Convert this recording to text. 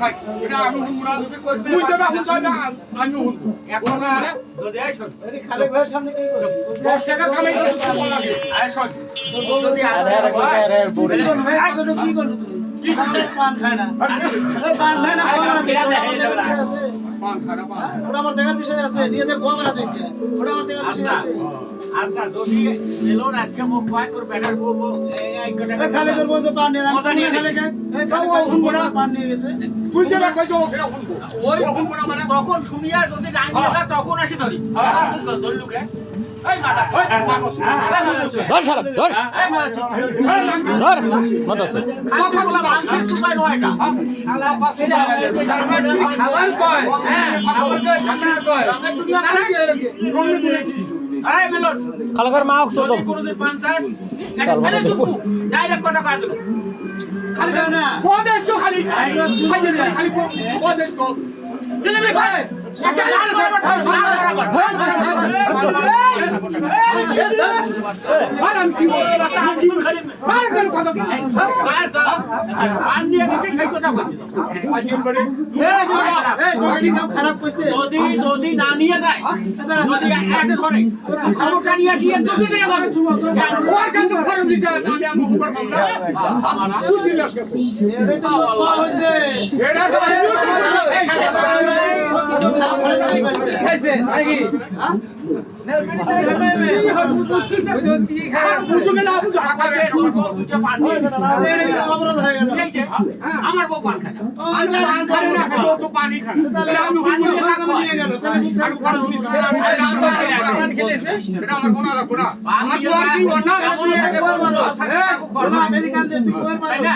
খাই এটা আমি শুনবো না তুই যেটা শুনছ না আমি শুনবো এখন যদি আইছো খালেক ভাইয়ের সামনে কি করছিস 10 টাকা কামাই করছিস লাগে আইছো যদি কি করলি তুই কি পান খায় না এই পান খায় না পান খানা পান ওটা আমার দেখার বিষয় আছে নিয়ে দেখ গোয়া মারা দেখতে ওটা আমার দেখার বিষয় আছে আচ্ছা যদি মেলন আজকে মুখ পায় তোর ব্যাটার বলবো এই কথা এই খালেকের বলতে পান নিয়ে মজা নিয়ে খালেক এই খালেক ভাই শুনবো না পান নিয়ে গেছে তুই যেটা কইছো সেটা শুনবো ওই শুনবো না মানে তখন শুনিয়া যদি ডাঙ্গিয়ে দা তখন আসি ধরি ধরি লুকে এই মাথা ধর শালা ধর ধর মাথা আছে কথাগুলো মানুষের সুপার নয়টা খাবার কয় হ্যাঁ খাবার কয় ঠান্ডা কয় রঙের দুনিয়া না এই মেলন খালাকার মা অক্সো তো যদি কোনোদিন পঞ্চায়েত আরে চুপু ডাইরেক্ট কথা কয় দিল খালেক ভাই না পদেশ তো খালি খালি পদেশ তো দিলে দেখায় একটা লাল বরাবর থাও লাল বরাবর আর আমি কি বলবো খালি আর কেন কথা পান নিয়ে গেছে সেই কথা বলছিল এই জকি নাম খারাপ কইছে যদি না নিয়ে যায় যদি একটা ধরে খবরটা নিয়ে আসি একটু দিতে হবে ওর কাছে খরচ দিছে আমি উপর মামলা আমারা বুঝিস না এই তো পাওয়া হইছে এটা তো খাইছে নাকি হ্যাঁ বুঝবে না বুঝো আকাশে তোর বউ দুটো পান নিয়ে এই অবরোধ হয়ে গেল গেছে আমার বউ পান খায় না আমি পান খাই না তো পানি খাই তাহলে আমি পানি নিয়ে গেল তাহলে মুখ খারাপ এটা আমার মনে রাখো না পান আমার নিয়ে তো আর কি না এমন থাকে বলবো থাকে আমেরিকান দিয়ে তুই কোয়ের তাই মারা না